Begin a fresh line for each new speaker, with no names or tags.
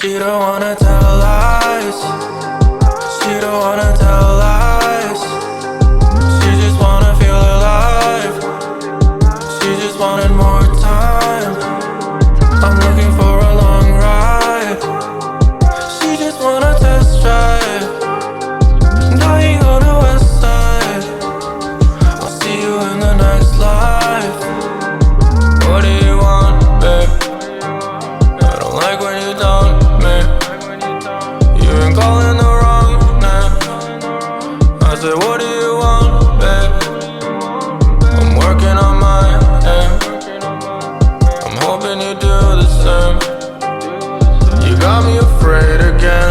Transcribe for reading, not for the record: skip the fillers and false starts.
She don't wanna tell lies. She don't wanna tell lies. She just wanna feel alive. She just wanted more time. I'm looking for a long ride. She just wanna test drive. Dying on the west side. I'll see you in the next life. What do you want, babe? I don't like when you don't me. You've been calling the wrong name. I said, what do you want, babe? I'm working on my aim. I'm hoping you do the same. You got me afraid again.